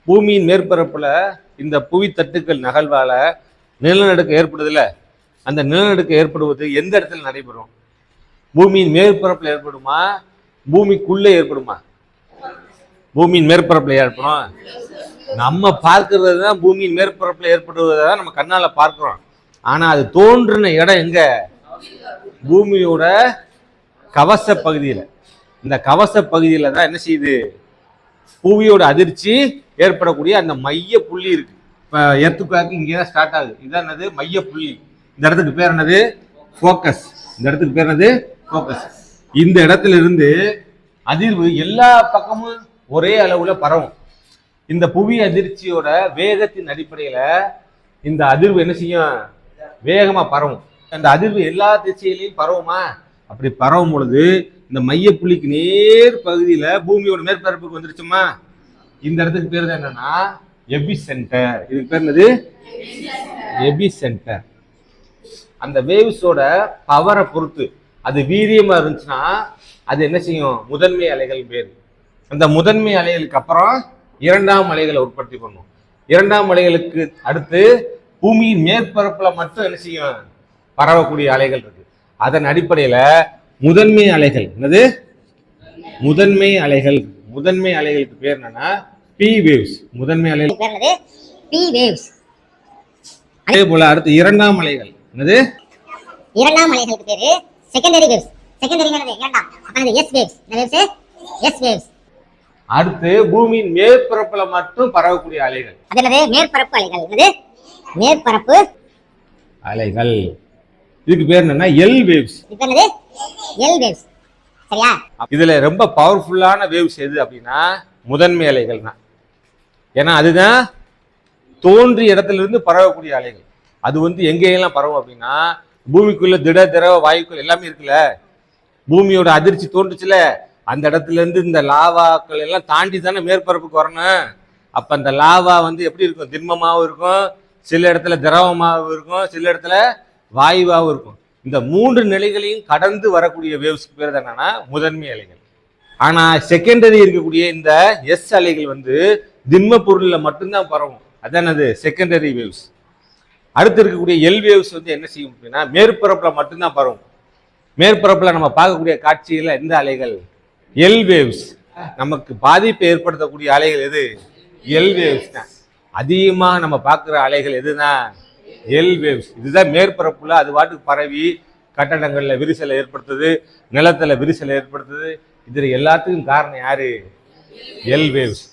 பூமியின் மேற்பரப்புல இந்த புவி தட்டுக்கள் நகழ்வால நிலநடுக்கம் ஏற்படுதுல, அந்த நிலநடுக்கம் ஏற்படுவது எந்த இடத்துல நடைபெறும்? பூமியின் மேற்பரப்புல ஏற்படுமா, பூமிக்குள்ளே ஏற்படுமா? பூமியின் மேற்பரப்புல ஏற்படும். நம்ம பார்க்கறது தான் பூமியின் மேற்பரப்புல ஏற்படுவதான் நம்ம கண்ணால பார்க்கிறோம். ஆனா அது தோன்றின இடம் எங்க? பூமியோட கவச பகுதியில. இந்த கவச பகுதியில தான் என்ன செய்யுது, புவியோட அதிர்ச்சி ஏற்படக்கூடிய அந்த மைய புள்ளி இருக்கு. இப்ப எர்த்குவேக் இங்கதான் ஸ்டார்ட் ஆகுது. இதான் என்னது? மைய புள்ளி. இந்த இடத்துக்கு பேர் என்னது? ஃபோக்கஸ். இந்த இடத்துக்கு பேர் என்னது? ஃபோக்கஸ். இந்த இடத்துல இருந்து அதிர்வு எல்லா பக்கமும் ஒரே அளவுல பரவும். இந்த புவி அதிர்ச்சியோட வேகத்தின் அடிப்படையில இந்த அதிர்வு என்ன செய்யும்? வேகமா பரவும். அந்த அதிர்வு எல்லா திசையிலையும் பரவுமா? அப்படி பரவும் பொழுது இந்த மைய புள்ளிக்கு நேர் பகுதியில பூமியோட மேற்பரப்புக்கு வந்துருச்சுமா, இந்த இடத்துக்கு பேர் என்னன்னா எபி சென்டர். இதுக்கு பேர் என்னது? எபி சென்டர். அந்த வேவ்ஸோட பவரை பொறுத்து அது வீரியமா இருந்துச்சுன்னா அது என்ன செய்யும்? முதன்மை அலைகள் பேர். அந்த முதன்மை அலைகளுக்கு அப்புறம் இரண்டாம் அலைகளை உற்பத்தி பண்ணும். இரண்டாம் அலைகளுக்கு அடுத்து பூமியின் மேற்பரப்புல மட்டும் என்ன செய்யும்? பரவக்கூடிய அலைகள் இருக்கு. அதன் அடிப்படையில முதன்மை அலைகள் என்னது? முதன்மை அலைகள். முதன்மை அலைகளுக்கு பேர் என்னன்னா பி வேவ்ஸ். முதன்மை அலைகள் பேர் என்னது? B waves. அதே போல அடுத்து இரண்டாம் அலைகள் என்னது? இரண்டாம் அலைகளுக்கு பேரு செகண்டரி வேவ்ஸ். செகண்டரி என்னது? இரண்டாம். அப்ப அது எஸ் வேவ்ஸ். என்ன வேவ்ஸ்? S waves. அடுத்து பூமியின் மேற்பரப்புல மட்டும் பரவக்கூடிய அலைகள். அது என்னது? மேற்பரப்பு அலைகள். என்னது? மேற்பரப்பு அலைகள். இதுக்கு பேர் என்னன்னா எல் வேவ்ஸ். இது என்னது? L waves. சரியா? இதுல ரொம்ப பவர்ஃபுல்லான வேவ்ஸ் எது அப்படின்னா முதன்மை அலைகள் தான். ஏன்னா அதுதான் தோன்றிய இடத்துல இருந்து பரவக்கூடிய அலைகள். அது எங்கெல்லாம் பரவும் அப்படின்னா பூமிக்குள்ள திட திரவ வாயுக்கள் எல்லாமே இருக்குல்ல, பூமியோட அதிர்ச்சி தோன்றுச்சுல, அந்த இடத்துல இருந்து இந்த லாவாக்கள் எல்லாம் தாண்டி தானே மேற்பரப்புக்கு வரணும். அப்ப அந்த லாவா எப்படி இருக்கும்? திண்மமாகவும் இருக்கும், சில இடத்துல திரவமாகவும் இருக்கும், சில இடத்துல வாயுவாகவும் இருக்கும். இந்த மூன்று நிலைகளையும் கடந்து வரக்கூடிய வேவ்ஸ்க்கு பேர் என்னன்னா முதன்மை அலைகள். ஆனா செகண்டரி இருக்கக்கூடிய இந்த எஸ் அலைகள் திண்ம பொருள்ல மட்டும்தான் பரவும். அதானது செகண்டரி வேவ்ஸ். அடுத்து இருக்கக்கூடிய எல் வேவ்ஸ் என்ன செய்யும் அப்படின்னா மேற்பரப்புல மட்டும்தான் பரவும். மேற்பரப்புல நம்ம பார்க்கக்கூடிய காட்சியில எந்த அலைகள்? L waves. நமக்கு பாதிப்பை ஏற்படுத்தக்கூடிய அலைகள் எது? எல் வேவ்ஸ் தான். அதிகமா நம்ம பார்க்குற அலைகள் எதுதான்? L waves. இதுதான் மேற்பரப்புல அது பாட்டுக்கு பரவி கட்டடங்கள்ல விரிசலை ஏற்படுத்துது, நிலத்துல விரிசலை ஏற்படுத்துது. இதுல எல்லாத்துக்கும் காரணம் யாரு? L waves.